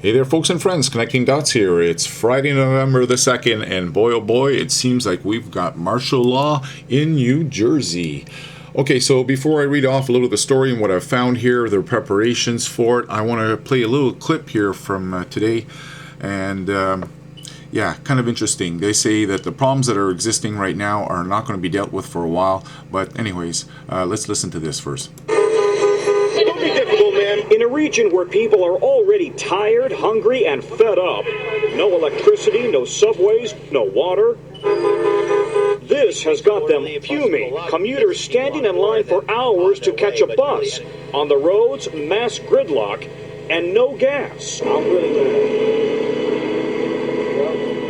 Hey there, folks and friends, Connecting Dots here. It's Friday, November the 2nd, and boy oh boy, it seems like we've got martial law in New Jersey. Okay, so before I read off a little of the story and what I've found here, the preparations for it, I want to play a little clip here from today. And yeah, kind of interesting. They say that the problems that are existing right now are not going to be dealt with for a while. But anyways, let's listen to this first. Don't be difficult, man. In a region where people are already tired, hungry, and fed up, no electricity, no subways, no water. This has got them fuming. Commuters standing in line for hours to catch a bus. On the roads, mass gridlock, and no gas. I'm really glad.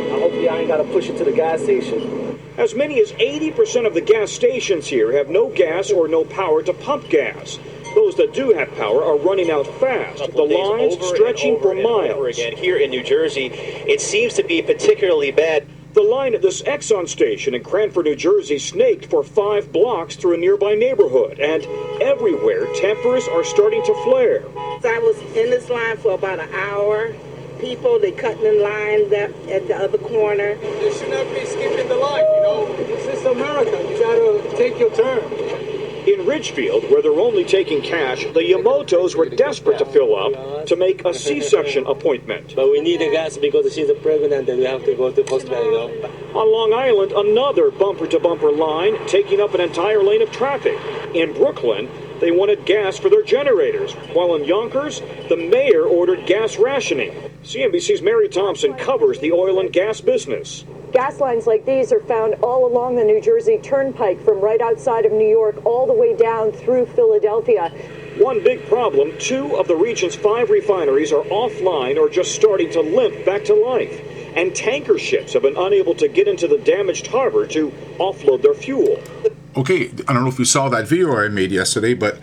I hope I ain't got to push it to the gas station. As many as 80% of the gas stations here have no gas or no power to pump gas. Those that do have power are running out fast, the lines stretching for miles. Here in New Jersey, it seems to be particularly bad. The line at this Exxon station in Cranford, New Jersey snaked for 5 blocks through a nearby neighborhood, and everywhere tempers are starting to flare. I was in this line for about an hour. People, they cutting in line at the other corner. You should not be skipping the line, you know. This is America. You gotta take your turn. In Ridgefield, where they're only taking cash, the Yamotos were desperate to fill up to make a C-section appointment. But we need the gas because she's pregnant and we have to go to the hospital, you know. On Long Island, another bumper-to-bumper line taking up an entire lane of traffic. In Brooklyn, they wanted gas for their generators, while in Yonkers, the mayor ordered gas rationing. CNBC's Mary Thompson covers the oil and gas business. Gas lines like these are found all along the New Jersey Turnpike from right outside of New York all the way down through Philadelphia. One big problem, 2 of the region's 5 refineries are offline or just starting to limp back to life. And tanker ships have been unable to get into the damaged harbor to offload their fuel. Okay, I don't know if you saw that video I made yesterday, but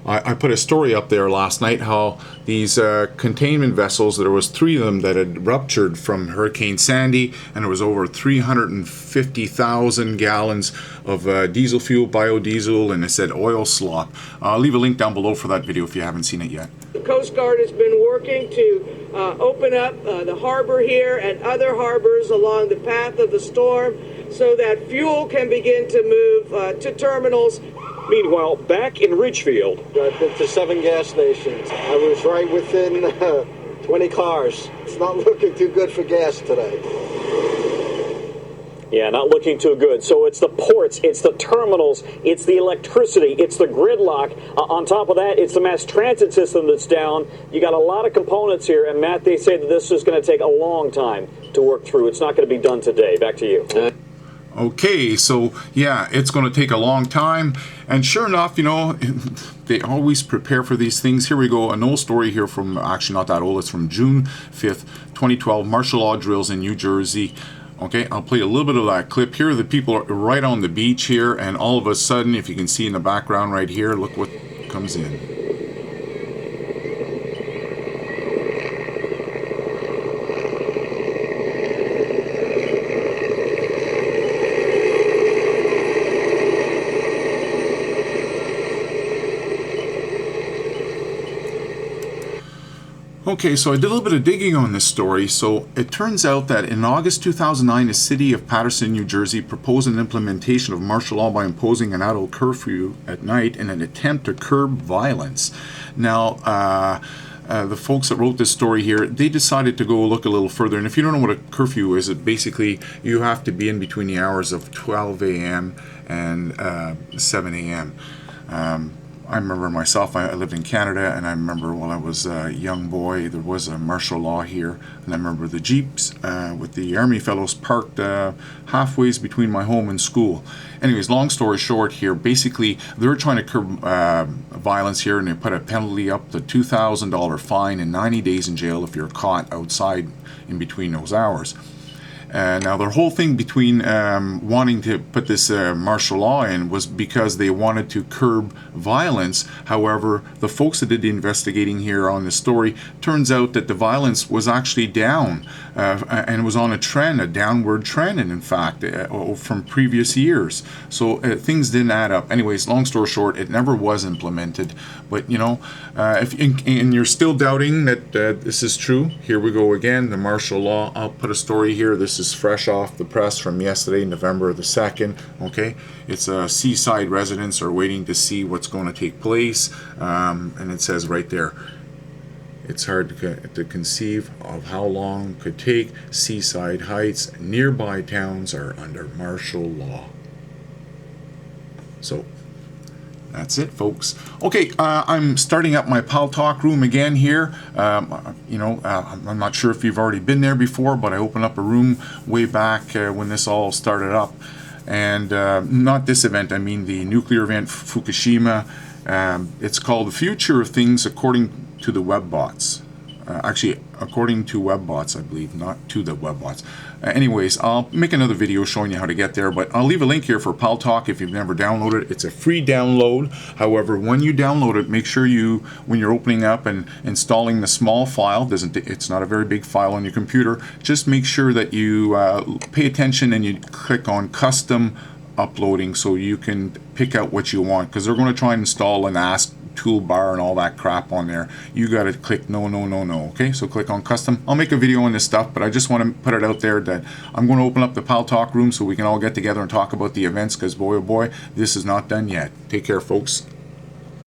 I put a story up there last night how these containment vessels, there was 3 of them that had ruptured from Hurricane Sandy, and there was over 350,000 gallons of diesel fuel, biodiesel, and it said oil slop. I'll leave a link down below for that video if you haven't seen it yet. The Coast Guard has been working to open up the harbor here and other harbors along the path of the storm so that fuel can begin to move to terminals. Meanwhile, back in Ridgefield, I've been to 7 gas stations. I was right within 20 cars. It's not looking too good for gas today. yeah, not looking too good. So it's the ports, it's the terminals, it's the electricity, it's the gridlock. On top of that, it's the mass transit system that's down. You got a lot of components here, and Matt, they say that this is going to take a long time to work through. It's not going to be done today. Back to you. Okay, so yeah, it's going to take a long time, and sure enough, you know, they always prepare for these things. Here we go, an old story here from, actually not that old, it's from June 5th, 2012, martial law drills in New Jersey. Okay, I'll play a little bit of that clip. Here the people are right on the beach here, and all of a sudden, if you can see in the background right here, look what comes in. Okay, so I did a little bit of digging on this story. So it turns out that in August 2009, the city of Paterson, New Jersey proposed an implementation of martial law by imposing an adult curfew at night in an attempt to curb violence. Now, the folks that wrote this story here, they decided to go look a little further. And if you don't know what a curfew is, it basically, you have to be in between the hours of 12 a.m. and 7 a.m. I remember myself, I lived in Canada, and I remember when I was a young boy, there was a martial law here, and I remember the Jeeps with the Army fellows parked halfway between my home and school. Anyways, long story short here, basically, they're trying to curb violence here, and they put a penalty up to $2,000 fine and 90 days in jail if you're caught outside in between those hours. Now, their whole thing between wanting to put this martial law in was because they wanted to curb violence. However, the folks that did the investigating here on this story, turns out that the violence was actually down and was on a trend, a downward trend, and in fact, from previous years. So things didn't add up. Anyways, long story short, it never was implemented. But you know, if and you're still doubting that this is true, here we go again. The martial law. I'll put a story here. This is fresh off the press from yesterday, November the 2nd. Okay, it's seaside residents are waiting to see what's going to take place, and it says right there, it's hard to conceive of how long it could take. Seaside Heights, nearby towns are under martial law. So that's it, folks. Okay, I'm starting up my Pal Talk room again here. I'm not sure if you've already been there before, but I opened up a room way back when this all started up. And not this event, I mean the nuclear event, Fukushima. It's called The Future of Things According to the Webbots. Actually, according to Webbots, I believe, not to the Webbots. Anyways, I'll make another video showing you how to get there, but I'll leave a link here for Pal Talk if you've never downloaded it. It's a free download. However, when you download it, make sure you, when you're opening up and installing the small file, it's not a very big file on your computer, just make sure that you pay attention and you click on custom uploading so you can pick out what you want, because they're going to try and install an ASK toolbar and all that crap on there. You got to click no. Okay, so click on custom. I'll make a video on this stuff, but I just want to put it out there that I'm going to open up the Pal Talk room so we can all get together and talk about the events, because boy oh boy, this is not done yet. Take care, folks.